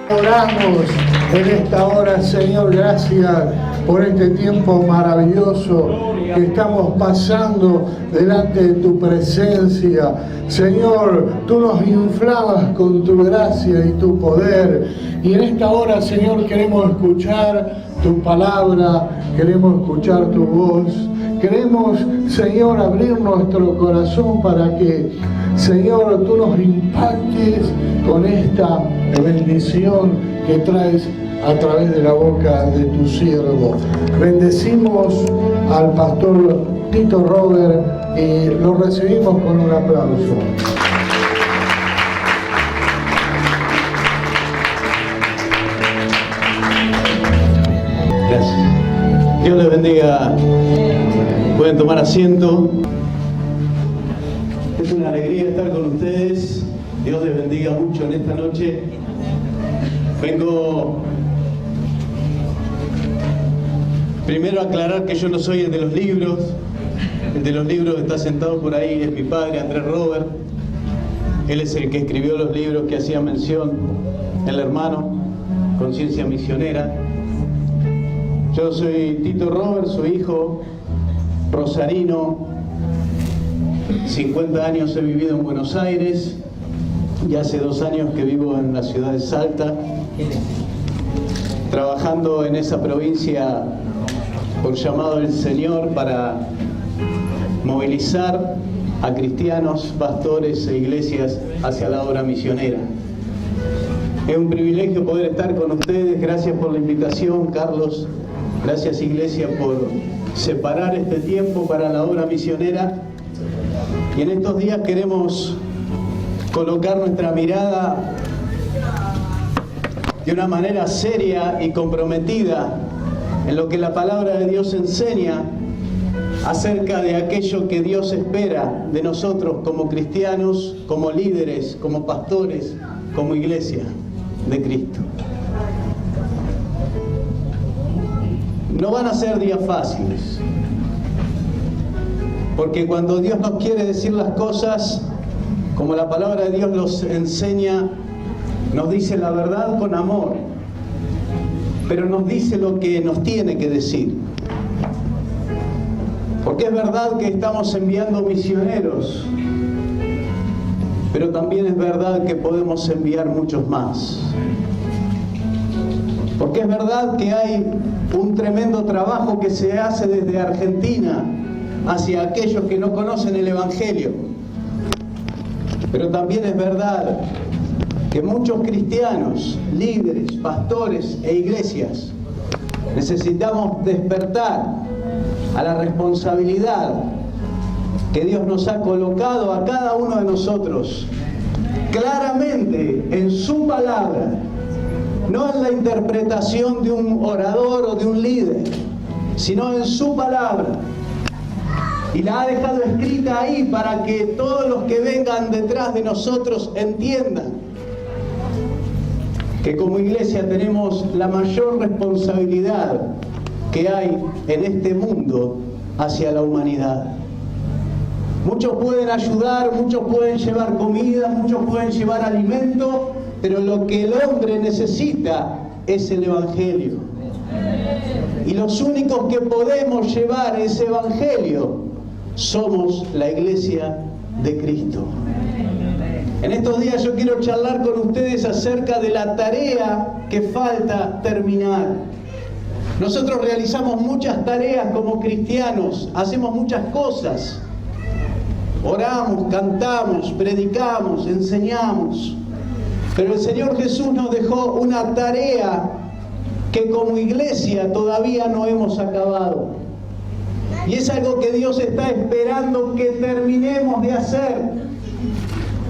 Oramos en esta hora, Señor, gracias por este tiempo maravilloso que estamos pasando delante de tu presencia. Señor, tú nos inflamas con tu gracia y tu poder. Y en esta hora, Señor, queremos escuchar tu palabra, queremos escuchar tu voz. Queremos, Señor, abrir nuestro corazón para que, Señor, tú nos impactes con esta bendición que traes a través de la boca de tu siervo. Bendecimos al pastor Tito Robert y lo recibimos con un aplauso. Gracias. Dios les bendiga. Pueden tomar asiento. Es una alegría estar con ustedes. Dios les bendiga mucho en esta noche. Vengo primero a aclarar que yo no soy el de los libros. El de los libros está sentado por ahí, es mi padre, Andrés Robert. Él es el que escribió los libros que hacía mención el hermano, Conciencia Misionera. Yo soy Tito Robert, su hijo, rosarino. 50 años he vivido en Buenos Aires y hace 2 años que vivo en la ciudad de Salta, trabajando en esa provincia por llamado del Señor para movilizar a cristianos, pastores e iglesias hacia la obra misionera. Es un privilegio poder estar con ustedes. Gracias por la invitación, Carlos. Gracias, Iglesia, por separar este tiempo para la obra misionera. Y en estos días queremos colocar nuestra mirada de una manera seria y comprometida en lo que la palabra de Dios enseña acerca de aquello que Dios espera de nosotros como cristianos, como líderes, como pastores, como iglesia de Cristo. No van a ser días fáciles, porque cuando Dios nos quiere decir las cosas, como la palabra de Dios nos enseña, nos dice la verdad con amor, pero nos dice lo que nos tiene que decir. Porque es verdad que estamos enviando misioneros, pero también es verdad que podemos enviar muchos más. Porque es verdad que hay un tremendo trabajo que se hace desde Argentina hacia aquellos que no conocen el Evangelio. Pero también es verdad que muchos cristianos, líderes, pastores e iglesias necesitamos despertar a la responsabilidad que Dios nos ha colocado a cada uno de nosotros claramente en su palabra, no en la interpretación de un orador o de un líder, sino en su palabra. Y la ha dejado escrita ahí para que todos los que vengan detrás de nosotros entiendan que como iglesia tenemos la mayor responsabilidad que hay en este mundo hacia la humanidad. Muchos pueden ayudar, muchos pueden llevar comida, muchos pueden llevar alimento, pero lo que el hombre necesita es el Evangelio. Y los únicos que podemos llevar ese Evangelio somos la iglesia de Cristo. En estos días yo quiero charlar con ustedes acerca de la tarea que falta terminar. Nosotros realizamos muchas tareas como cristianos, hacemos muchas cosas. Oramos, cantamos, predicamos, enseñamos. Pero el Señor Jesús nos dejó una tarea que como iglesia todavía no hemos acabado. Y es algo que Dios está esperando que terminemos de hacer.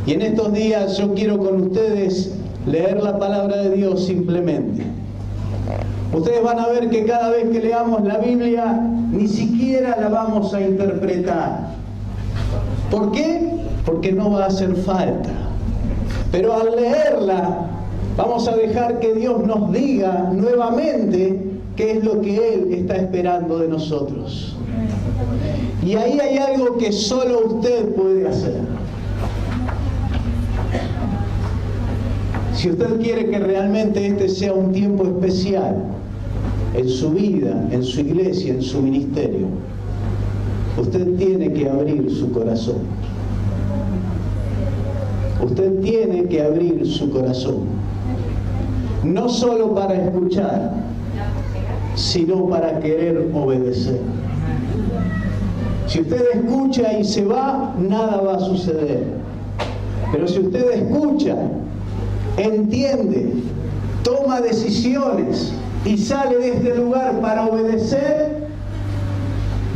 Y en estos días yo quiero con ustedes leer la palabra de Dios simplemente. Ustedes van a ver que cada vez que leamos la Biblia, ni siquiera la vamos a interpretar. ¿Por qué? Porque no va a hacer falta. Pero al leerla, vamos a dejar que Dios nos diga nuevamente qué es lo que Él está esperando de nosotros. Y ahí hay algo que solo usted puede hacer. Si usted quiere que realmente este sea un tiempo especial en su vida, en su iglesia, en su ministerio, usted tiene que abrir su corazón. Usted tiene que abrir su corazón. No solo para escuchar, sino para querer obedecer. Si usted escucha y se va, nada va a suceder. Pero si usted escucha, entiende, toma decisiones y sale de este lugar para obedecer,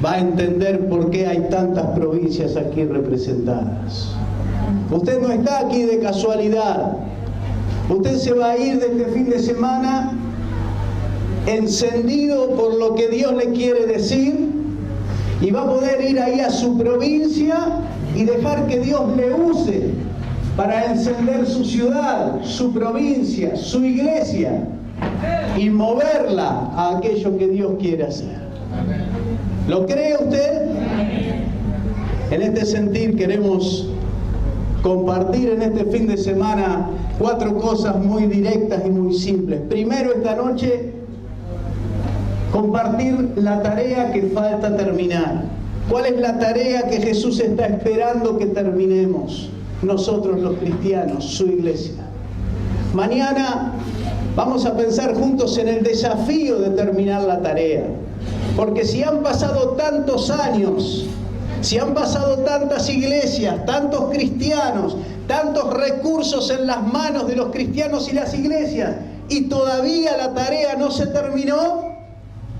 va a entender por qué hay tantas provincias aquí representadas. Usted no está aquí de casualidad. Usted se va a ir de este fin de semana encendido por lo que Dios le quiere decir y va a poder ir ahí a su provincia y dejar que Dios le use para encender su ciudad, su provincia, su iglesia y moverla a aquello que Dios quiere hacer. ¿Lo cree usted? En este sentir queremos compartir en este fin de semana 4 cosas muy directas y muy simples. Primero, esta noche, compartir la tarea que falta terminar. ¿Cuál es la tarea que Jesús está esperando que terminemos nosotros los cristianos, su iglesia? Mañana vamos a pensar juntos en el desafío de terminar la tarea. Porque si han pasado tantos años, si han pasado tantas iglesias, tantos cristianos, tantos recursos en las manos de los cristianos y las iglesias, y todavía la tarea no se terminó,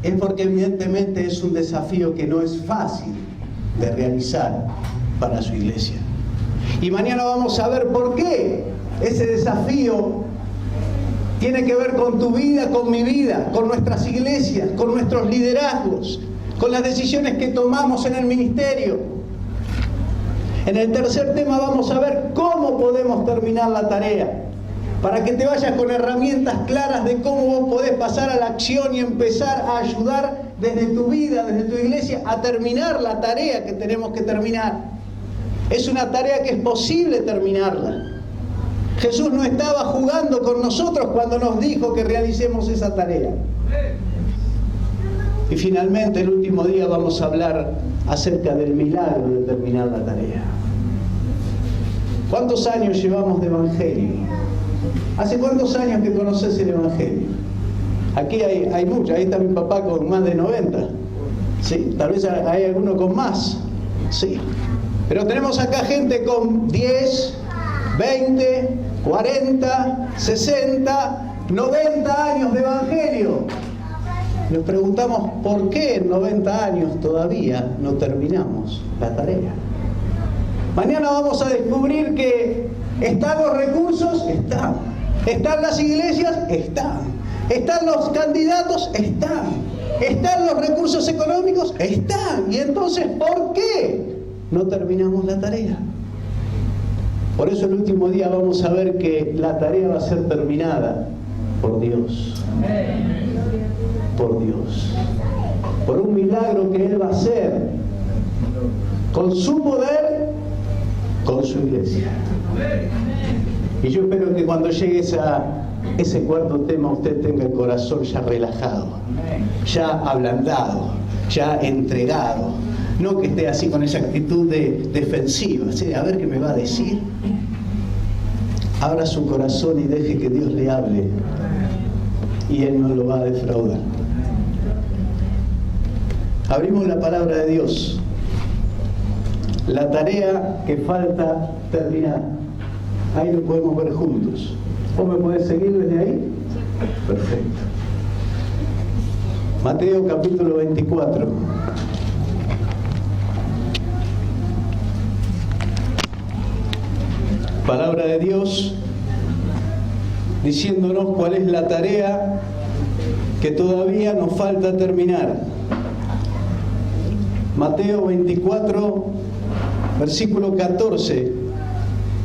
es porque evidentemente es un desafío que no es fácil de realizar para su iglesia. Y mañana vamos a ver por qué ese desafío tiene que ver con tu vida, con mi vida, con nuestras iglesias, con nuestros liderazgos, con las decisiones que tomamos en el ministerio. En el tercer tema vamos a ver cómo podemos terminar la tarea, para que te vayas con herramientas claras de cómo vos podés pasar a la acción y empezar a ayudar desde tu vida, desde tu iglesia, a terminar la tarea que tenemos que terminar. Es una tarea que es posible terminarla. Jesús no estaba jugando con nosotros cuando nos dijo que realicemos esa tarea. Y finalmente, el último día vamos a hablar acerca del milagro de terminar la tarea. ¿Cuántos años llevamos de evangelio? ¿Hace cuántos años que conoces el evangelio? Aquí hay muchos. Ahí está mi papá con más de 90. ¿Sí? Tal vez hay alguno con más. ¿Sí? Pero tenemos acá gente con 10, 20, 40, 60, 90 años de evangelio. Nos preguntamos por qué en 90 años todavía no terminamos la tarea. Mañana vamos a descubrir que están los recursos, están. Están las iglesias, están. Están los candidatos, están. Están los recursos económicos, están. Y entonces, ¿por qué no terminamos la tarea? Por eso el último día vamos a ver que la tarea va a ser terminada por Dios. Por Dios. Por un milagro que Él va a hacer con su poder, con su iglesia. Y yo espero que cuando llegue ese cuarto tema usted tenga el corazón ya relajado, ya ablandado, ya entregado. No que esté así con esa actitud defensiva, ¿sí? A ver qué me va a decir. Abra su corazón y deje que Dios le hable y Él no lo va a defraudar. Abrimos la palabra de Dios. La tarea que falta terminar. Ahí lo podemos ver juntos. ¿Vos me podés seguir desde ahí? Perfecto. Mateo capítulo 24. Palabra de Dios diciéndonos cuál es la tarea que todavía nos falta terminar. Mateo 24, versículo 14.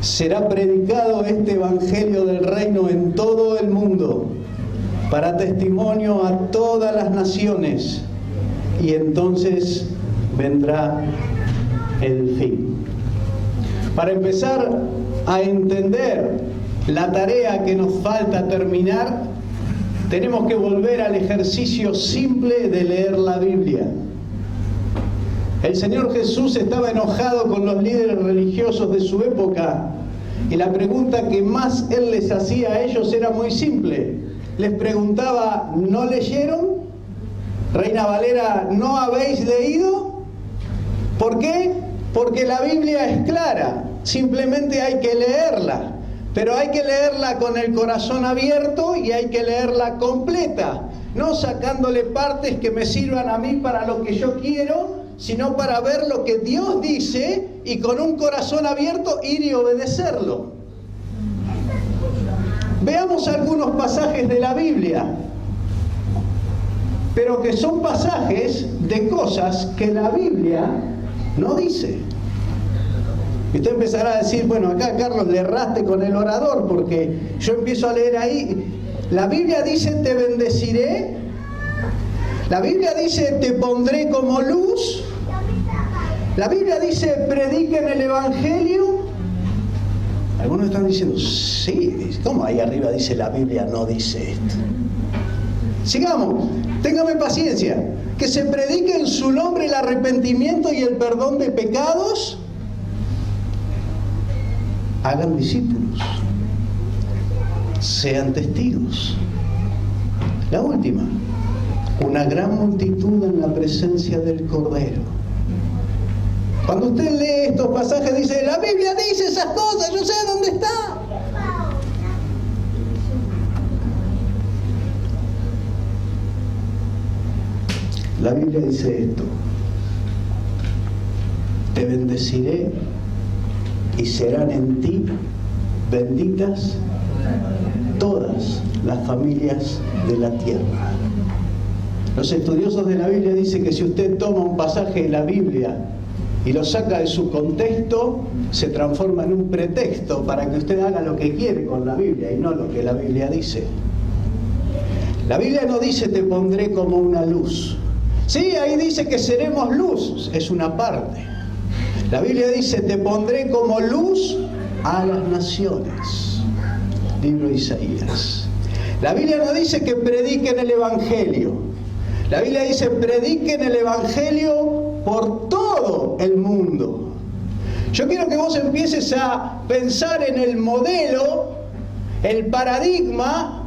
Será predicado este evangelio del reino en todo el mundo, para testimonio a todas las naciones, y entonces vendrá el fin. Para empezar a entender la tarea que nos falta terminar, tenemos que volver al ejercicio simple de leer la Biblia. El Señor Jesús estaba enojado con los líderes religiosos de su época y la pregunta que más Él les hacía a ellos era muy simple. Les preguntaba, ¿no leyeron? Reina Valera, ¿no habéis leído? ¿Por qué? Porque la Biblia es clara, simplemente hay que leerla. Pero hay que leerla con el corazón abierto y hay que leerla completa, no sacándole partes que me sirvan a mí para lo que yo quiero, sino para ver lo que Dios dice y con un corazón abierto ir y obedecerlo. Veamos algunos pasajes de la Biblia, pero que son pasajes de cosas que la Biblia no dice. Y usted empezará a decir, bueno, acá Carlos le erraste con el orador, porque yo empiezo a leer ahí, la Biblia dice te bendeciré, la Biblia dice te pondré como luz, la Biblia dice prediquen el Evangelio. Algunos están diciendo, sí, ¿cómo ahí arriba dice la Biblia no dice esto? Sigamos, téngame paciencia, que se predique en su nombre el arrepentimiento y el perdón de pecados. Hagan discípulos, sean testigos. La última, una gran multitud en la presencia del Cordero. Cuando usted lee estos pasajes dice, la Biblia dice esas cosas, yo sé dónde está. La Biblia dice esto: te bendeciré y serán en ti benditas todas las familias de la tierra. Los estudiosos de la Biblia dicen que si usted toma un pasaje de la Biblia y lo saca de su contexto, se transforma en un pretexto para que usted haga lo que quiere con la Biblia y no lo que la Biblia dice. La Biblia no dice te pondré como una luz. Sí, ahí dice que seremos luz, es una parte. La Biblia dice, te pondré como luz a las naciones. Libro de Isaías. La Biblia no dice que prediquen el Evangelio. La Biblia dice, prediquen el Evangelio por todo el mundo. Yo quiero que vos empieces a pensar en el modelo, el paradigma,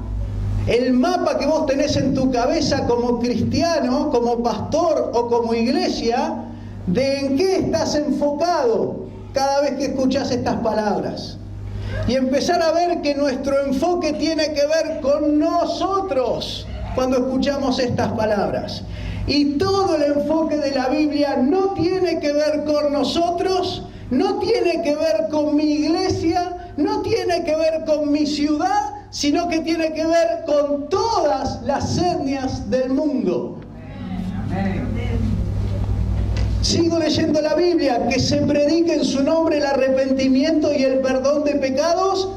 el mapa que vos tenés en tu cabeza como cristiano, como pastor o como iglesia, de en qué estás enfocado cada vez que escuchas estas palabras. Y empezar a ver que nuestro enfoque tiene que ver con nosotros cuando escuchamos estas palabras. Y todo el enfoque de la Biblia no tiene que ver con nosotros, no tiene que ver con mi iglesia, no tiene que ver con mi ciudad, sino que tiene que ver con todas las etnias del mundo. Amén. Sigo leyendo la Biblia, que se predique en su nombre el arrepentimiento y el perdón de pecados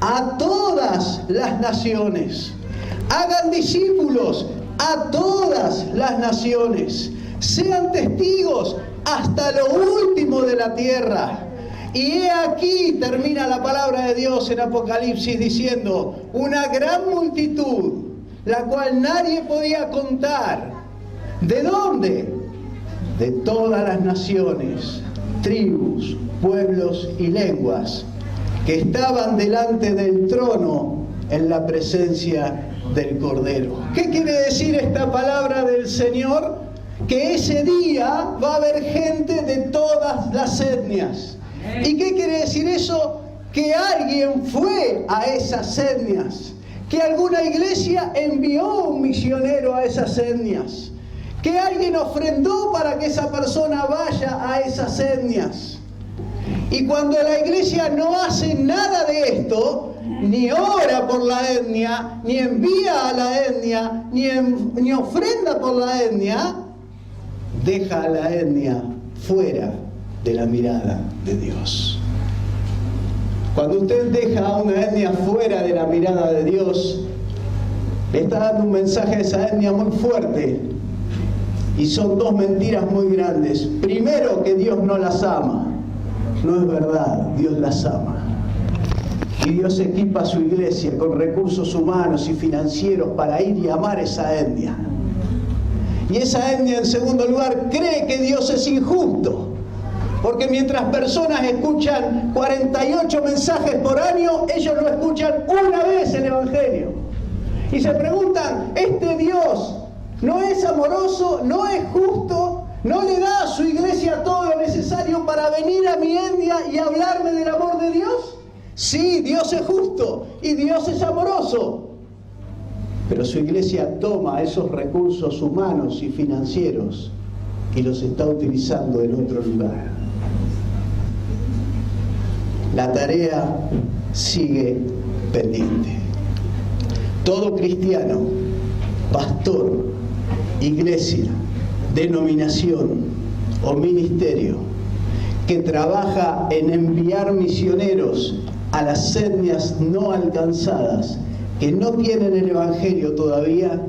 a todas las naciones. Hagan discípulos a todas las naciones. Sean testigos hasta lo último de la tierra. Y he aquí, termina la palabra de Dios en Apocalipsis diciendo, una gran multitud, la cual nadie podía contar. ¿De dónde? De todas las naciones, tribus, pueblos y lenguas que estaban delante del trono en la presencia del Cordero. ¿Qué quiere decir esta palabra del Señor? Que ese día va a haber gente de todas las etnias. ¿Y qué quiere decir eso? Que alguien fue a esas etnias, que alguna iglesia envió un misionero a esas etnias, que alguien ofrendó para que esa persona vaya a esas etnias. Y cuando la iglesia no hace nada de esto, ni ora por la etnia, ni envía a la etnia, ni ofrenda por la etnia, deja a la etnia fuera de la mirada de Dios. Cuando usted deja a una etnia fuera de la mirada de Dios, le está dando un mensaje a esa etnia muy fuerte. Y son dos mentiras muy grandes. Primero, que Dios no las ama. No es verdad, Dios las ama. Y Dios equipa a su iglesia con recursos humanos y financieros para ir y amar esa etnia. Y esa etnia, en segundo lugar, cree que Dios es injusto. Porque mientras personas escuchan 48 mensajes por año, ellos no escuchan una vez el Evangelio. Y se preguntan, ¿este Dios no es amoroso, no es justo, no le da a su iglesia todo lo necesario para venir a mi etnia y hablarme del amor de Dios? Sí, Dios es justo y Dios es amoroso. Pero su iglesia toma esos recursos humanos y financieros y los está utilizando en otro lugar. La tarea sigue pendiente. Todo cristiano, pastor, iglesia, denominación o ministerio que trabaja en enviar misioneros a las etnias no alcanzadas, que no tienen el Evangelio todavía,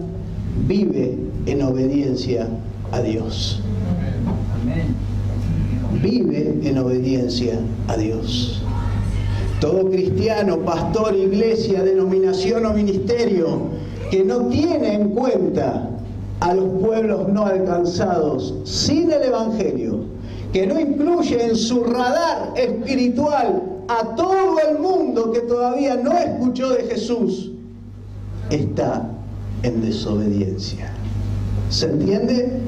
vive en obediencia a Dios. Vive en obediencia a Dios. Todo cristiano, pastor, iglesia, denominación o ministerio que no tiene en cuenta a los pueblos no alcanzados sin el Evangelio, que no incluye en su radar espiritual a todo el mundo que todavía no escuchó de Jesús, está en desobediencia. ¿Se entiende?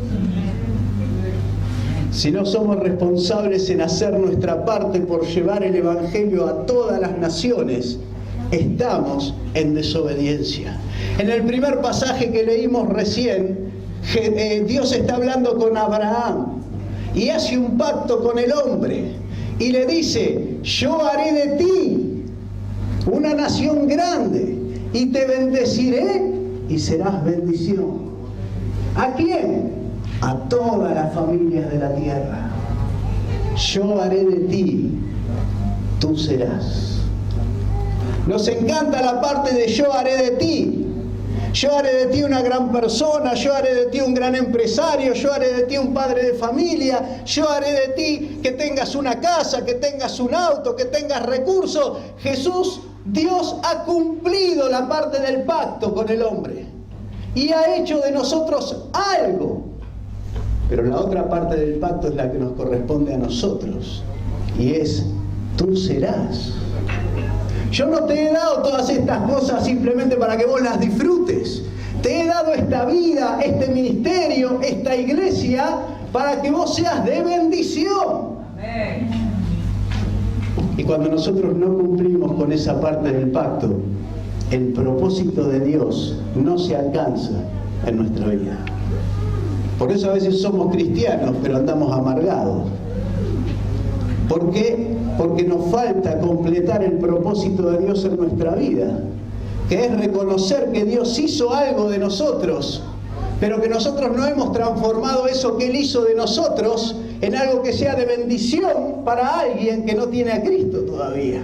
Si no somos responsables en hacer nuestra parte por llevar el Evangelio a todas las naciones, estamos en desobediencia. En el primer pasaje que leímos recién, Dios está hablando con Abraham y hace un pacto con el hombre y le dice: yo haré de ti una nación grande y te bendeciré y serás bendición. ¿A quién? A todas las familias de la tierra. Yo haré de ti, tú serás. Nos encanta la parte de yo haré de ti. Yo haré de ti una gran persona, yo haré de ti un gran empresario, yo haré de ti un padre de familia, yo haré de ti que tengas una casa, que tengas un auto, que tengas recursos. Jesús, Dios ha cumplido la parte del pacto con el hombre y ha hecho de nosotros algo. Pero la otra parte del pacto es la que nos corresponde a nosotros y es: tú serás. Yo no te he dado todas estas cosas simplemente para que vos las disfrutes. Te he dado esta vida, este ministerio, esta iglesia, para que vos seas de bendición. Amén. Y cuando nosotros no cumplimos con esa parte del pacto, el propósito de Dios no se alcanza en nuestra vida. Por eso a veces somos cristianos, pero andamos amargados. ¿Por qué? Porque nos falta completar el propósito de Dios en nuestra vida, que es reconocer que Dios hizo algo de nosotros, pero que nosotros no hemos transformado eso que Él hizo de nosotros en algo que sea de bendición para alguien que no tiene a Cristo todavía.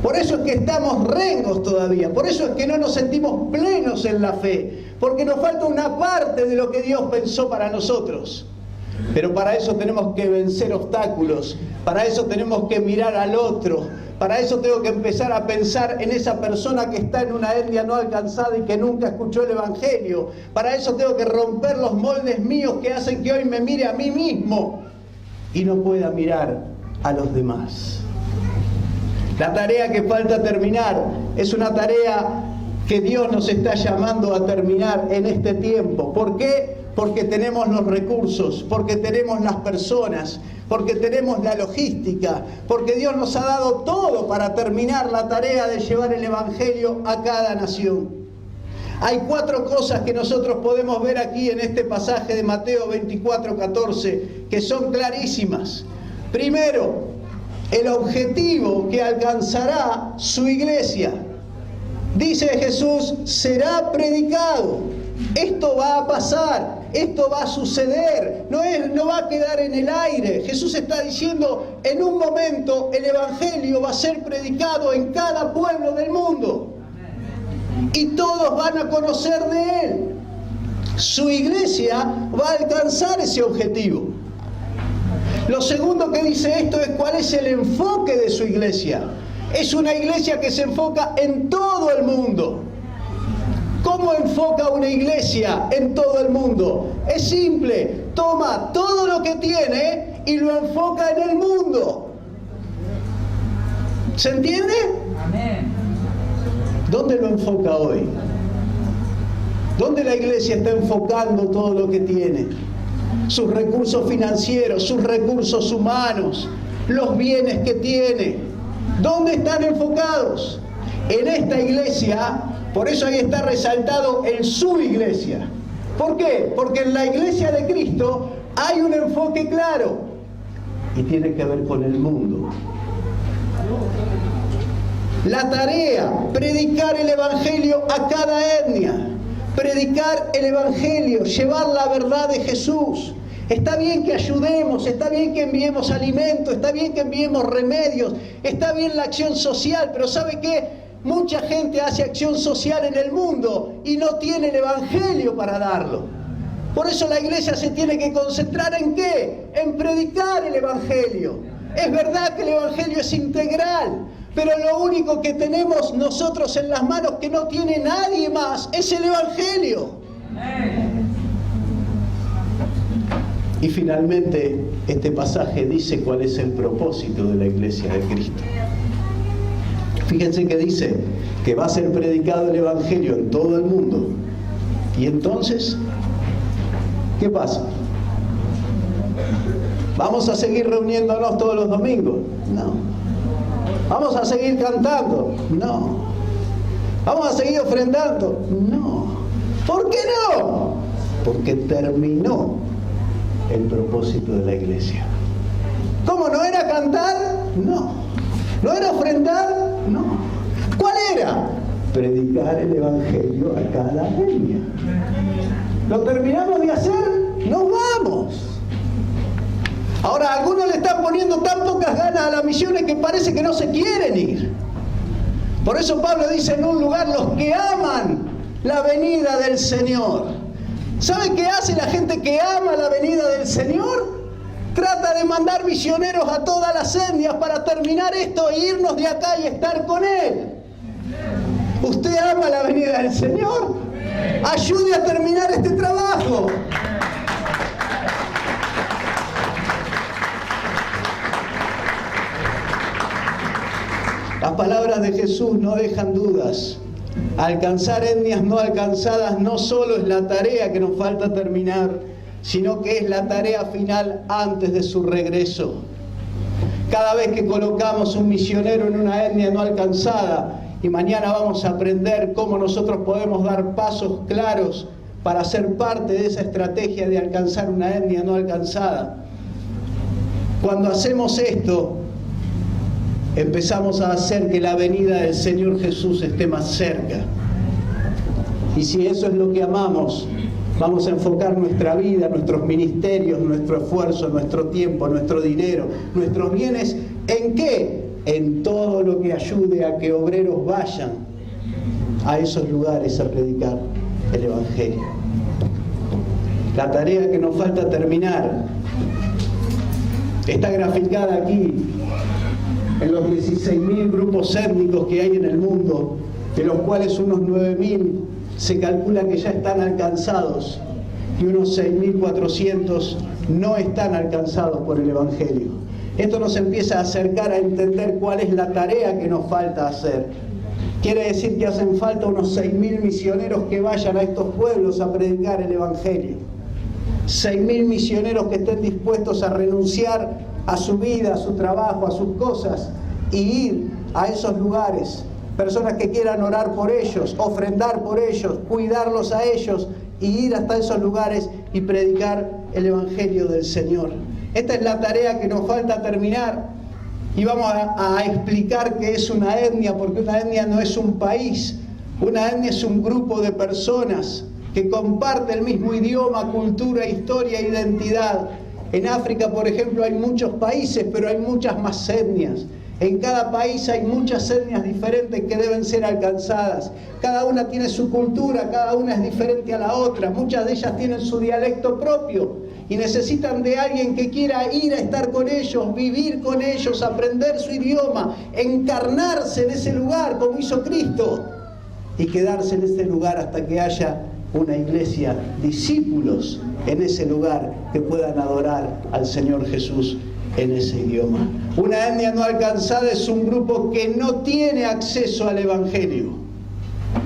Por eso es que estamos rengos todavía, por eso es que no nos sentimos plenos en la fe, porque nos falta una parte de lo que Dios pensó para nosotros. Pero para eso tenemos que vencer obstáculos, para eso tenemos que mirar al otro, para eso tengo que empezar a pensar en esa persona que está en una etnia no alcanzada y que nunca escuchó el Evangelio. Para eso tengo que romper los moldes míos que hacen que hoy me mire a mí mismo y no pueda mirar a los demás. La tarea que falta terminar es una tarea que Dios nos está llamando a terminar en este tiempo. ¿Por qué? Porque tenemos los recursos, porque tenemos las personas, porque tenemos la logística, porque Dios nos ha dado todo para terminar la tarea de llevar el Evangelio a cada nación. Hay 4 cosas que nosotros podemos ver aquí en este pasaje de Mateo 24:14 que son clarísimas. Primero, el objetivo que alcanzará su iglesia. Dice Jesús: será predicado. Esto va a pasar, esto va a suceder, no va a quedar en el aire. Jesús está diciendo: en un momento el Evangelio va a ser predicado en cada pueblo del mundo y todos van a conocer de Él. Su iglesia va a alcanzar ese objetivo. Lo segundo que dice esto es cuál es el enfoque de su iglesia. Es una iglesia que se enfoca en todo el mundo. ¿Cómo enfoca una iglesia en todo el mundo? Es simple, toma todo lo que tiene y lo enfoca en el mundo. ¿Se entiende? Amén. ¿Dónde lo enfoca hoy? ¿Dónde la iglesia está enfocando todo lo que tiene? Sus recursos financieros, sus recursos humanos, los bienes que tiene. ¿Dónde están enfocados? En esta iglesia. Por eso ahí está resaltado en su iglesia. ¿Por qué? Porque en la iglesia de Cristo hay un enfoque claro y tiene que ver con el mundo. La tarea, predicar el evangelio a cada etnia, predicar el evangelio, llevar la verdad de Jesús. Está bien que ayudemos, está bien que enviemos alimento, está bien que enviemos remedios, está bien la acción social, pero ¿sabe qué? Mucha gente hace acción social en el mundo y no tiene el evangelio para darlo. Por eso la iglesia se tiene que concentrar ¿en qué? En predicar el evangelio. Es verdad que el evangelio es integral, pero lo único que tenemos nosotros en las manos que no tiene nadie más es el evangelio. Y finalmente este pasaje dice cuál es el propósito de la iglesia de Cristo. Fíjense que dice que va a ser predicado el evangelio en todo el mundo. Y entonces, ¿qué pasa? ¿Vamos a seguir reuniéndonos todos los domingos? No. ¿Vamos a seguir cantando? No. ¿Vamos a seguir ofrendando? No. ¿Por qué no? Porque terminó el propósito de la iglesia. ¿Cómo no era cantar? No. ¿No era ofrendar? No. ¿Cuál era? Predicar el evangelio a cada etnia. ¿Lo terminamos de hacer? ¡Nos vamos! Ahora, algunos le están poniendo tan pocas ganas a las misiones que parece que no se quieren ir. Por eso Pablo dice en un lugar, los que aman la venida del Señor. ¿Sabe qué hace la gente que ama la venida del Señor? Trata de mandar misioneros a todas las etnias para terminar esto e irnos de acá y estar con Él. ¿Usted ama la venida del Señor? Ayude a terminar este trabajo. Las palabras de Jesús no dejan dudas. Alcanzar etnias no alcanzadas no solo es la tarea que nos falta terminar, sino que es la tarea final antes de su regreso. Cada vez que colocamos un misionero en una etnia no alcanzada, y mañana vamos a aprender cómo nosotros podemos dar pasos claros para ser parte de esa estrategia de alcanzar una etnia no alcanzada. Cuando hacemos esto, empezamos a hacer que la venida del Señor Jesús esté más cerca. Y si eso es lo que amamos, vamos a enfocar nuestra vida, nuestros ministerios, nuestro esfuerzo, nuestro tiempo, nuestro dinero, nuestros bienes, ¿en qué? En todo lo que ayude a que obreros vayan a esos lugares a predicar el evangelio. La tarea que nos falta terminar está graficada aquí en los 16.000 grupos étnicos que hay en el mundo, de los cuales unos 9.000 se calcula que ya están alcanzados y unos 6.400 no están alcanzados por el evangelio. Esto nos empieza a acercar a entender cuál es la tarea que nos falta hacer. Quiere decir que hacen falta unos 6.000 misioneros que vayan a estos pueblos a predicar el evangelio. 6.000 misioneros que estén dispuestos a renunciar a su vida, a su trabajo, a sus cosas y ir a esos lugares. Personas que quieran orar por ellos, ofrendar por ellos, cuidarlos a ellos y ir hasta esos lugares y predicar el evangelio del Señor. Esta es la tarea que nos falta terminar y vamos a explicar qué es una etnia, porque una etnia no es un país, una etnia es un grupo de personas que comparte el mismo idioma, cultura, historia, identidad. En África, por ejemplo, hay muchos países, pero hay muchas más etnias. En cada país hay muchas etnias diferentes que deben ser alcanzadas. Cada una tiene su cultura, cada una es diferente a la otra. Muchas de ellas tienen su dialecto propio. y necesitan de alguien que quiera ir a estar con ellos, vivir con ellos, aprender su idioma, encarnarse en ese lugar como hizo Cristo y quedarse en ese lugar hasta que haya una iglesia, discípulos en ese lugar que puedan adorar al Señor Jesús en ese idioma. Una etnia no alcanzada es un grupo que no tiene acceso al Evangelio,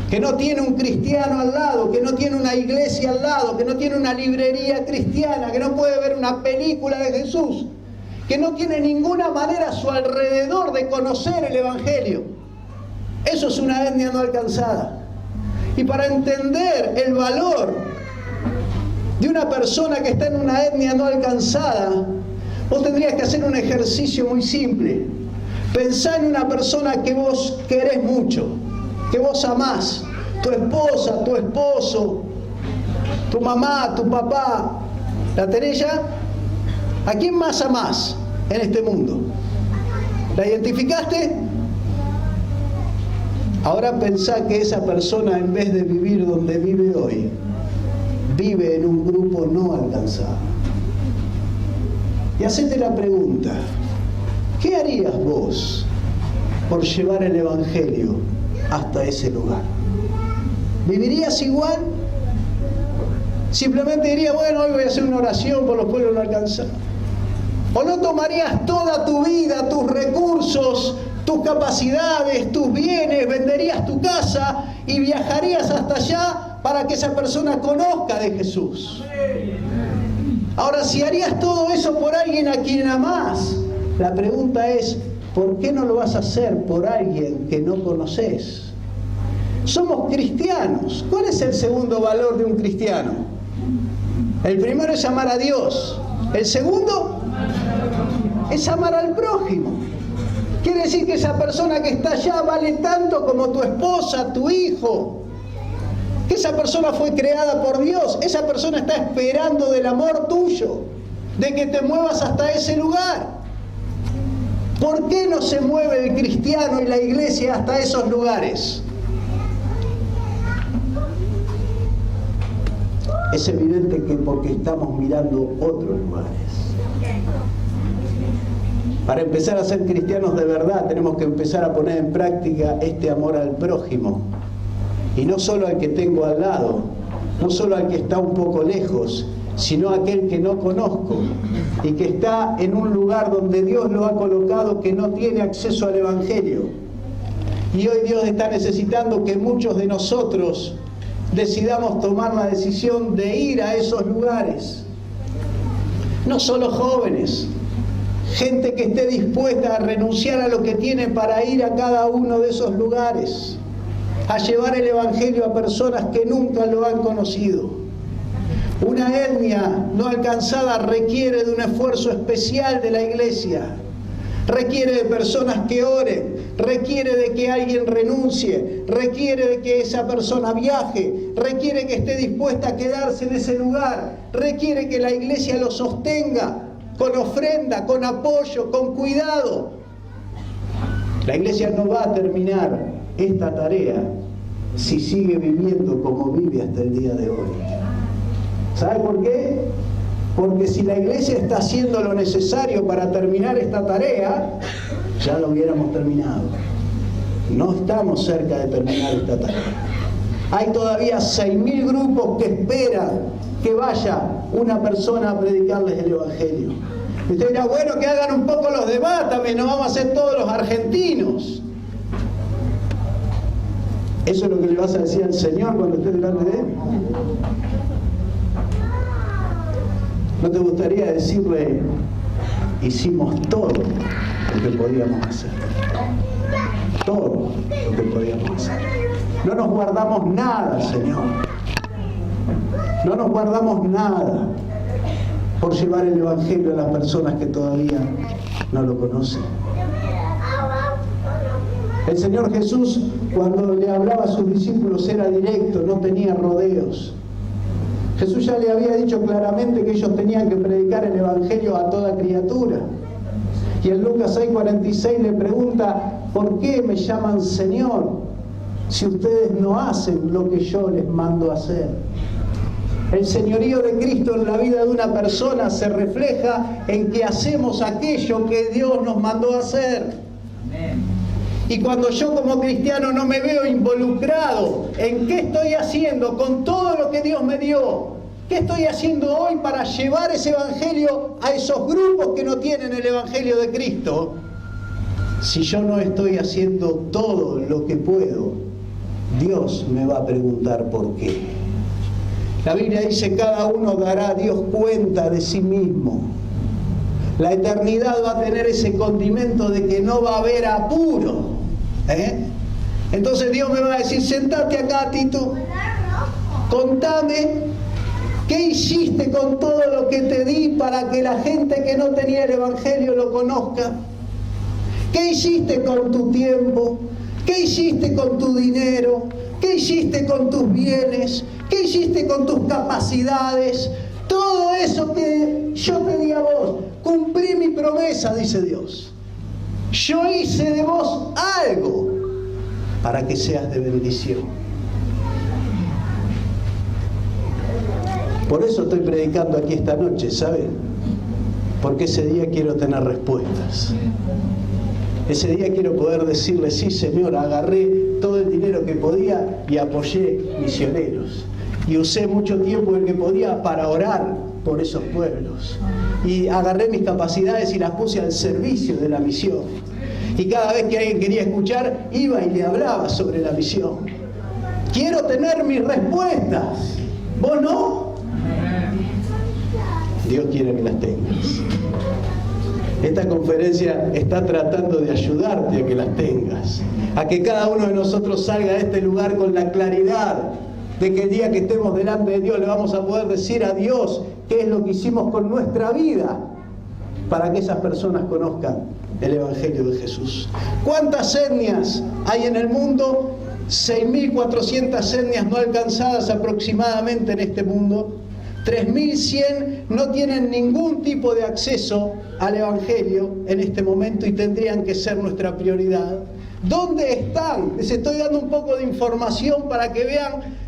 que no tiene un cristiano al lado, que no tiene una iglesia al lado, que no tiene una librería cristiana, que no puede ver una película de Jesús, que no tiene ninguna manera a su alrededor de conocer el Evangelio. Eso es una etnia no alcanzada. Y para entender el valor de una persona que está en una etnia no alcanzada, vos tendrías que hacer un ejercicio muy simple. Pensá en una persona que vos querés mucho, que vos amás, tu esposa, tu esposo, tu mamá, tu papá. ¿La tenés ya? ¿A quién más amás en este mundo? ¿La identificaste? Ahora pensá que esa persona, en vez de vivir donde vive hoy, vive en un grupo no alcanzado. Y hacete la pregunta, ¿qué harías vos por llevar el Evangelio hasta ese lugar? ¿Vivirías igual? Simplemente dirías, bueno, hoy voy a hacer una oración por los pueblos no alcanzados. ¿O no tomarías toda tu vida, tus recursos, tus capacidades, tus bienes, venderías tu casa y viajarías hasta allá para que esa persona conozca de Jesús? Ahora, si harías todo eso por alguien a quien amás, la pregunta es, ¿por qué no lo vas a hacer por alguien que no conoces? Somos cristianos. ¿Cuál es el segundo valor de un cristiano? El primero es amar a Dios. El segundo es amar al prójimo. Quiere decir que esa persona que está allá vale tanto como tu esposa, tu hijo. Que esa persona fue creada por Dios. Esa persona está esperando del amor tuyo, de que te muevas hasta ese lugar. ¿Por qué no se mueve el cristiano y la iglesia hasta esos lugares? Es evidente que porque estamos mirando otros lugares. Para empezar a ser cristianos de verdad, tenemos que empezar a poner en práctica este amor al prójimo. Y no solo al que tengo al lado, no solo al que está un poco lejos, sino aquel que no conozco y que está en un lugar donde Dios lo ha colocado, que no tiene acceso al Evangelio. Y hoy Dios está necesitando que muchos de nosotros decidamos tomar la decisión de ir a esos lugares. No solo jóvenes, gente que esté dispuesta a renunciar a lo que tiene para ir a cada uno de esos lugares, a llevar el Evangelio a personas que nunca lo han conocido. Una etnia no alcanzada requiere de un esfuerzo especial de la iglesia, requiere de personas que oren, requiere de que alguien renuncie, requiere de que esa persona viaje, requiere que esté dispuesta a quedarse en ese lugar, requiere que la iglesia lo sostenga con ofrenda, con apoyo, con cuidado. La iglesia no va a terminar esta tarea si sigue viviendo como vive hasta el día de hoy. ¿Sabe por qué? Porque si la iglesia está haciendo lo necesario para terminar esta tarea, ya lo hubiéramos terminado. No estamos cerca de terminar esta tarea. Hay todavía 6.000 grupos que esperan que vaya una persona a predicarles el Evangelio. Y usted dirá, bueno, que hagan un poco los demás también, no vamos a ser todos los argentinos. ¿Eso es lo que le vas a decir al Señor cuando estés delante de Él? ¿No te gustaría decirle, hicimos todo lo que podíamos hacer? Todo lo que podíamos hacer. No nos guardamos nada, Señor. No nos guardamos nada por llevar el Evangelio a las personas que todavía no lo conocen. El Señor Jesús, cuando le hablaba a sus discípulos, era directo, no tenía rodeos. Jesús ya le había dicho claramente que ellos tenían que predicar el Evangelio a toda criatura. Y en Lucas 6:46 le pregunta, ¿por qué me llaman Señor si ustedes no hacen lo que yo les mando hacer? El señorío de Cristo en la vida de una persona se refleja en que hacemos aquello que Dios nos mandó a hacer. Y cuando yo como cristiano no me veo involucrado en qué estoy haciendo con todo lo que Dios me dio, qué estoy haciendo hoy para llevar ese evangelio a esos grupos que no tienen el evangelio de Cristo, si yo no estoy haciendo todo lo que puedo, Dios me va a preguntar por qué. La Biblia dice: cada uno dará a Dios cuenta de sí mismo. La eternidad va a tener ese condimento de que no va a haber apuro. Entonces Dios me va a decir: sentate acá, Tito, contame qué hiciste con todo lo que te di para que la gente que no tenía el evangelio lo conozca. ¿Qué hiciste con tu tiempo? ¿Qué hiciste con tu dinero? ¿Qué hiciste con tus bienes? ¿Qué hiciste con tus capacidades? Todo eso que yo te di a vos, cumplí mi promesa, dice Dios. Yo hice de vos algo para que seas de bendición. Por eso estoy predicando aquí esta noche, ¿saben? Porque ese día quiero tener respuestas. Ese día quiero poder decirle: sí, Señor, agarré todo el dinero que podía y apoyé misioneros. Y usé mucho tiempo el que podía para orar por esos pueblos. Y agarré mis capacidades y las puse al servicio de la misión. Y cada vez que alguien quería escuchar, iba y le hablaba sobre la misión. Quiero tener mis respuestas. ¿Vos no? Dios quiere que las tengas. Esta conferencia está tratando de ayudarte a que las tengas. A que cada uno de nosotros salga de este lugar con la claridad de que el día que estemos delante de Dios le vamos a poder decir a Dios qué es lo que hicimos con nuestra vida para que esas personas conozcan el Evangelio de Jesús. ¿Cuántas etnias hay en el mundo? 6.400 etnias no alcanzadas aproximadamente en este mundo. 3.100 no tienen ningún tipo de acceso al Evangelio en este momento y tendrían que ser nuestra prioridad. ¿Dónde están? Les estoy dando un poco de información para que vean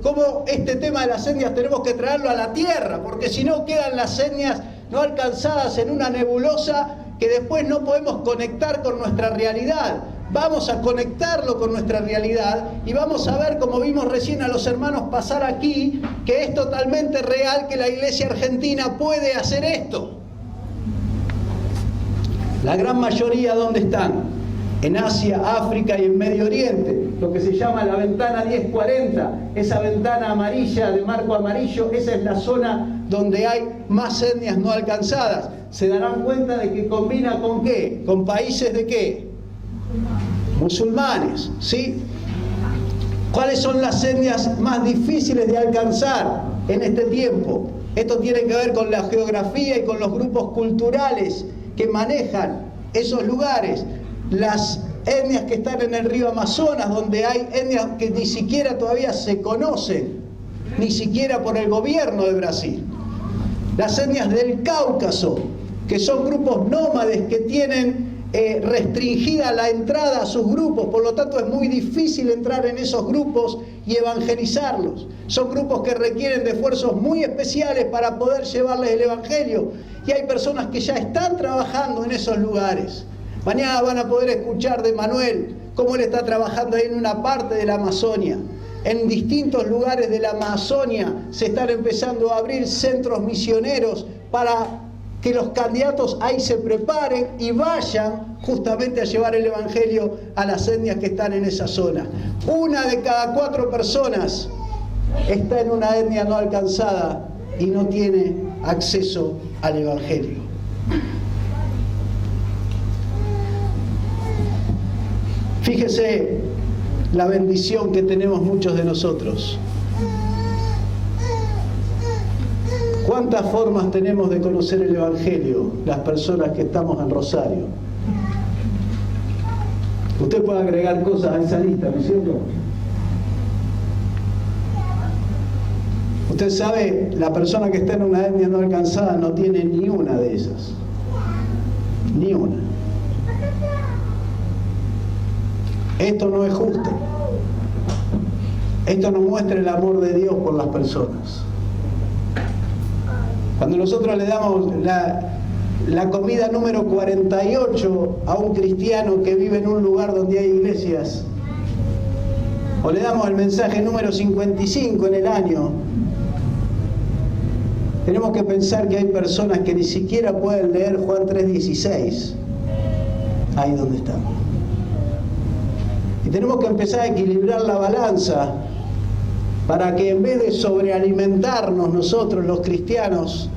cómo este tema de las etnias tenemos que traerlo a la tierra, porque si no quedan las etnias no alcanzadas en una nebulosa que después no podemos conectar con nuestra realidad. Vamos a conectarlo con nuestra realidad y vamos a ver, como vimos recién a los hermanos pasar aquí, que es totalmente real que la iglesia argentina puede hacer esto. La gran mayoría, ¿dónde están? En Asia, África y en Medio Oriente, lo que se llama la ventana 1040, esa ventana amarilla de marco amarillo, esa es la zona donde hay más etnias no alcanzadas. Se darán cuenta de que combina ¿con qué? ¿Con países de qué? Musulmanes, ¿sí? ¿Cuáles son las etnias más difíciles de alcanzar en este tiempo? Esto tiene que ver con la geografía y con los grupos culturales que manejan esos lugares. Las etnias que están en el río Amazonas, donde hay etnias que ni siquiera todavía se conocen, ni siquiera por el gobierno de Brasil. Las etnias del Cáucaso, que son grupos nómades que tienen restringida la entrada a sus grupos, por lo tanto es muy difícil entrar en esos grupos y evangelizarlos. Son grupos que requieren de esfuerzos muy especiales para poder llevarles el evangelio, y hay personas que ya están trabajando en esos lugares. Mañana van a poder escuchar de Manuel cómo él está trabajando ahí en una parte de la Amazonia. En distintos lugares de la Amazonia se están empezando a abrir centros misioneros para que los candidatos ahí se preparen y vayan justamente a llevar el evangelio a las etnias que están en esa zona. 1 de cada 4 personas está en una etnia no alcanzada y no tiene acceso al evangelio. Fíjese la bendición que tenemos muchos de nosotros. ¿Cuántas formas tenemos de conocer el Evangelio las personas que estamos en Rosario? Usted puede agregar cosas a esa lista, ¿no es cierto? Usted sabe, la persona que está en una etnia no alcanzada no tiene ni una de esas. Ni una. Esto no es justo. Esto no muestra el amor de Dios por las personas. Cuando nosotros le damos la comida número 48 a un cristiano que vive en un lugar donde hay iglesias, o le damos el mensaje número 55 en el año, tenemos que pensar que hay personas que ni siquiera pueden leer Juan 3:16, ahí donde estamos. Y tenemos que empezar a equilibrar la balanza para que en vez de sobrealimentarnos nosotros los cristianos,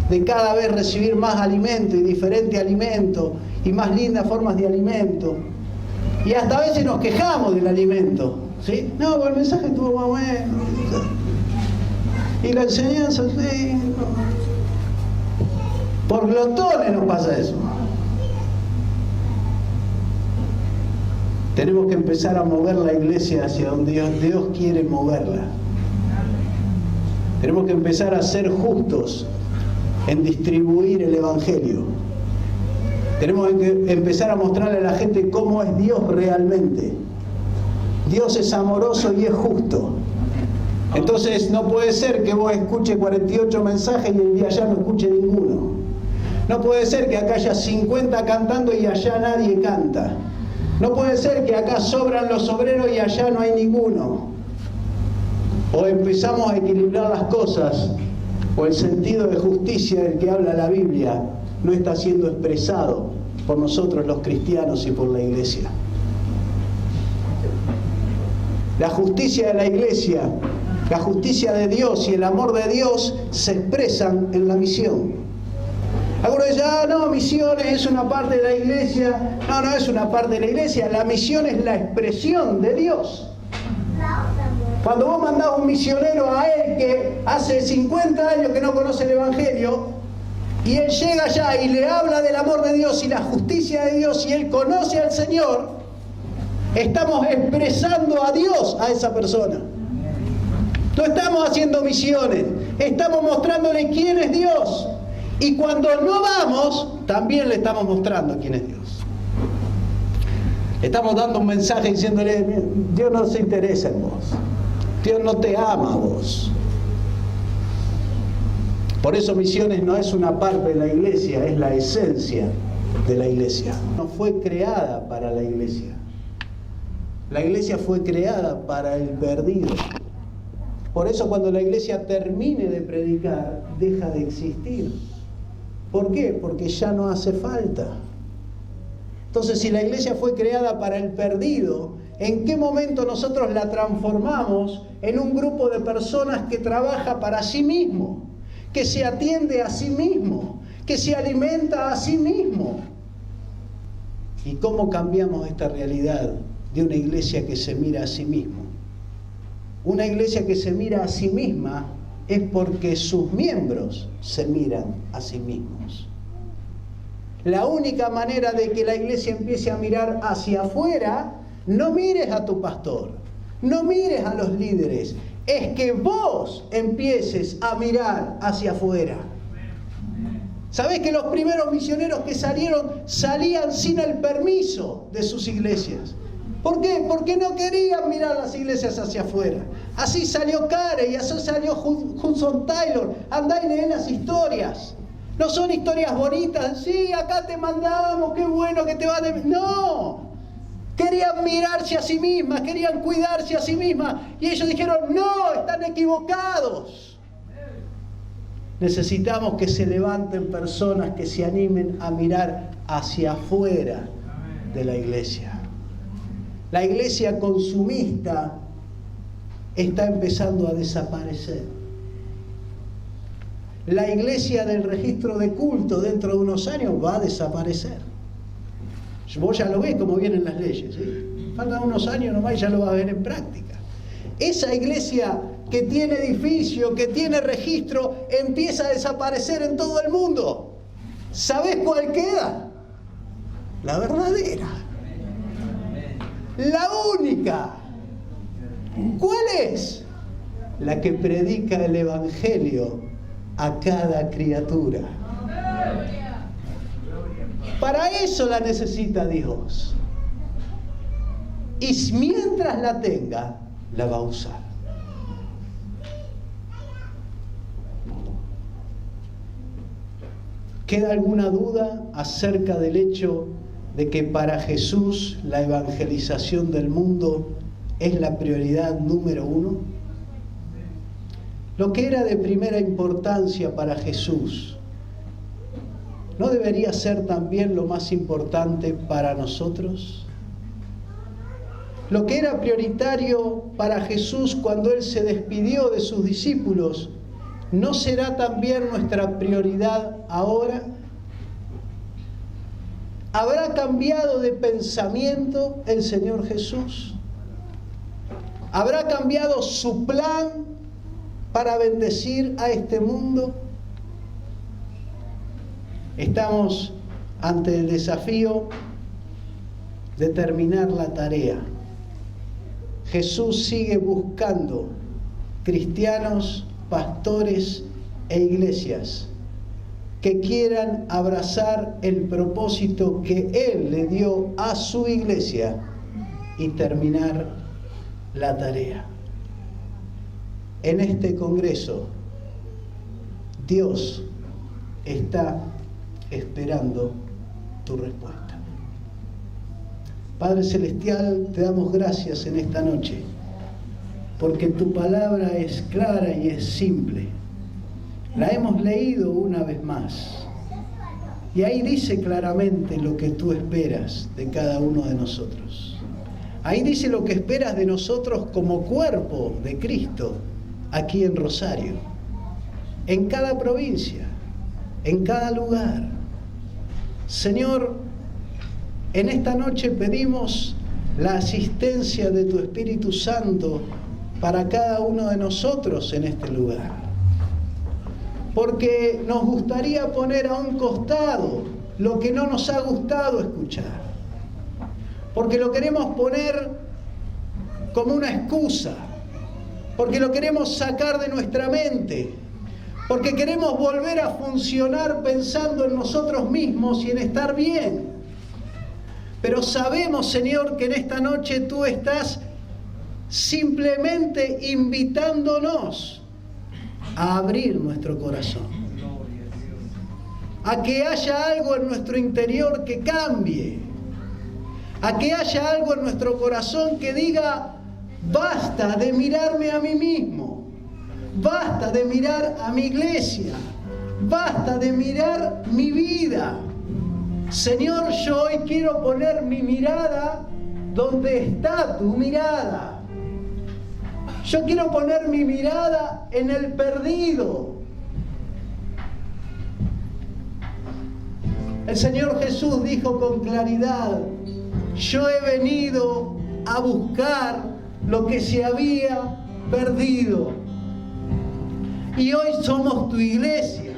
de cada vez recibir más alimento y diferente alimento y más lindas formas de alimento, y hasta a veces nos quejamos del alimento, ¿sí? No, el mensaje estuvo más bueno, y la enseñanza, sí, no. Por glotones nos pasa eso. Tenemos que empezar a mover la iglesia hacia donde Dios quiere moverla. Tenemos que empezar a ser justos en distribuir el Evangelio. Tenemos que empezar a mostrarle a la gente cómo es Dios realmente. Dios es amoroso y es justo. Entonces no puede ser que vos escuches 48 mensajes y el día allá no escuche ninguno. No puede ser que acá haya 50 cantando y allá nadie canta. No puede ser que acá sobran los obreros y allá no hay ninguno. O empezamos a equilibrar las cosas, o el sentido de justicia del que habla la Biblia no está siendo expresado por nosotros los cristianos y por la iglesia. La justicia de la iglesia, la justicia de Dios y el amor de Dios se expresan en la misión. Algunos dicen, no, misiones es una parte de la iglesia. No, no es una parte de la iglesia. La misión es la expresión de Dios. Cuando vos mandás a un misionero a él que hace 50 años que no conoce el Evangelio, y él llega allá y le habla del amor de Dios y la justicia de Dios, y él conoce al Señor, estamos expresando a Dios a esa persona. No estamos haciendo misiones, estamos mostrándole quién es Dios. Y cuando no vamos, también le estamos mostrando quién es Dios. Le estamos dando un mensaje diciéndole, Dios no se interesa en vos. Dios no te ama a vos. Por eso misiones no es una parte de la iglesia, es la esencia de la iglesia. No fue creada para la iglesia. La iglesia fue creada para el perdido. Por eso cuando la iglesia termine de predicar, deja de existir. ¿Por qué? Porque ya no hace falta. Entonces, si la iglesia fue creada para el perdido, ¿en qué momento nosotros la transformamos en un grupo de personas que trabaja para sí mismo, que se atiende a sí mismo, que se alimenta a sí mismo? ¿Y cómo cambiamos esta realidad de una iglesia que se mira a sí mismo? Una iglesia que se mira a sí misma es porque sus miembros se miran a sí mismos. La única manera de que la iglesia empiece a mirar hacia afuera, no mires a tu pastor, no mires a los líderes, es que vos empieces a mirar hacia afuera. ¿Sabés que los primeros misioneros que salían sin el permiso de sus iglesias? ¿Por qué? Porque no querían mirar las iglesias hacia afuera. Así salió Carey y así salió Hudson Taylor. Andá y lee las historias. No son historias bonitas. Sí, acá te mandamos, qué bueno que te va de... No. Querían mirarse a sí mismas, querían cuidarse a sí mismas. Y ellos dijeron, no, están equivocados. Necesitamos que se levanten personas que se animen a mirar hacia afuera de la iglesia. La iglesia consumista está empezando a desaparecer. La iglesia del registro de culto dentro de unos años va a desaparecer. Vos ya lo ves como vienen las leyes, ¿sí? Faltan unos años nomás y ya lo vas a ver en práctica. Esa iglesia que tiene edificio, que tiene registro, empieza a desaparecer en todo el mundo. ¿Sabés cuál queda? La verdadera. La única. ¿Cuál es? La que predica el Evangelio a cada criatura. Para eso la necesita Dios. Y mientras la tenga, la va a usar. ¿Queda alguna duda acerca del hecho de que para Jesús la evangelización del mundo es la prioridad número uno? Lo que era de primera importancia para Jesús, ¿no debería ser también lo más importante para nosotros? Lo que era prioritario para Jesús cuando Él se despidió de sus discípulos, ¿no será también nuestra prioridad ahora? ¿Habrá cambiado de pensamiento el Señor Jesús? ¿Habrá cambiado su plan para bendecir a este mundo? Estamos ante el desafío de terminar la tarea. Jesús sigue buscando cristianos, pastores e iglesias que quieran abrazar el propósito que Él le dio a su iglesia y terminar la tarea. En este congreso, Dios está esperando tu respuesta. Padre Celestial, te damos gracias en esta noche, porque tu palabra es clara y es simple. La hemos leído una vez más, y ahí dice claramente lo que tú esperas de cada uno de nosotros. Ahí dice lo que esperas de nosotros como cuerpo de Cristo, aquí en Rosario, en cada provincia, en cada lugar. Señor, en esta noche pedimos la asistencia de tu Espíritu Santo para cada uno de nosotros en este lugar, porque nos gustaría poner a un costado lo que no nos ha gustado escuchar, porque lo queremos poner como una excusa, porque lo queremos sacar de nuestra mente, porque queremos volver a funcionar pensando en nosotros mismos y en estar bien. Pero sabemos, Señor, que en esta noche tú estás simplemente invitándonos a abrir nuestro corazón, a que haya algo en nuestro interior que cambie, a que haya algo en nuestro corazón que diga: basta de mirarme a mí mismo, basta de mirar a mi iglesia, basta de mirar mi vida. Señor, yo hoy quiero poner mi mirada donde está tu mirada. Yo quiero poner mi mirada en el perdido. El Señor Jesús dijo con claridad: yo he venido a buscar lo que se había perdido. Y hoy somos tu iglesia.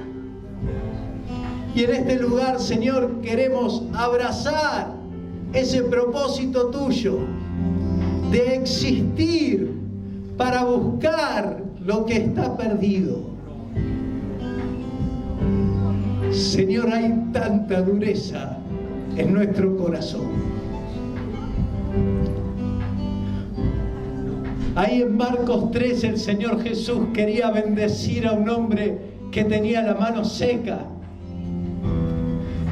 Y en este lugar, Señor, queremos abrazar ese propósito tuyo de existir para buscar lo que está perdido. Señor, hay tanta dureza en nuestro corazón. Ahí en Marcos 3 el Señor Jesús quería bendecir a un hombre que tenía la mano seca.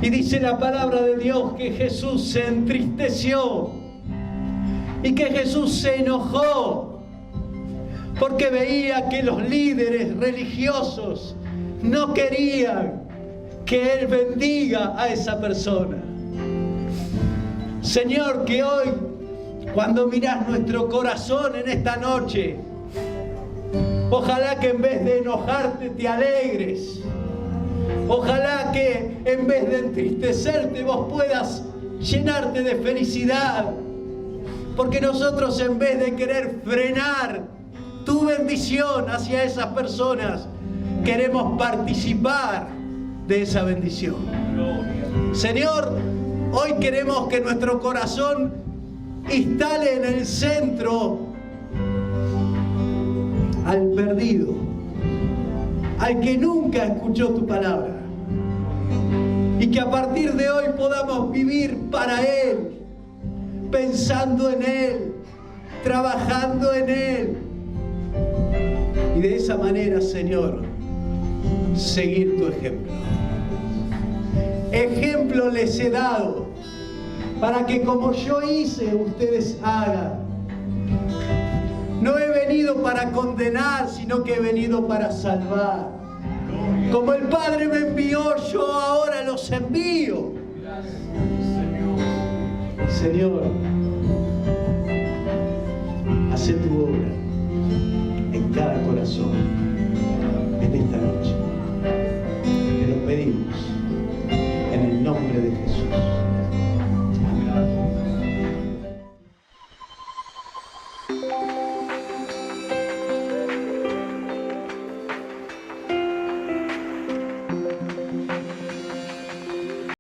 Y dice la palabra de Dios que Jesús se entristeció y que Jesús se enojó porque veía que los líderes religiosos no querían que Él bendiga a esa persona. Señor, que hoy, cuando mirás nuestro corazón en esta noche, ojalá que en vez de enojarte te alegres. Ojalá que en vez de entristecerte vos puedas llenarte de felicidad. Porque nosotros, en vez de querer frenar tu bendición hacia esas personas, queremos participar de esa bendición. Señor, hoy queremos que nuestro corazón instale en el centro al perdido, al que nunca escuchó tu palabra, y que a partir de hoy podamos vivir para Él, pensando en Él, trabajando en Él, y de esa manera, Señor, seguir tu ejemplo. ejemplo les he dado, para que como yo hice, ustedes hagan. No he venido para condenar, sino que he venido para salvar. Como el Padre me envió, yo ahora los envío. Señor, hace tu obra en cada corazón.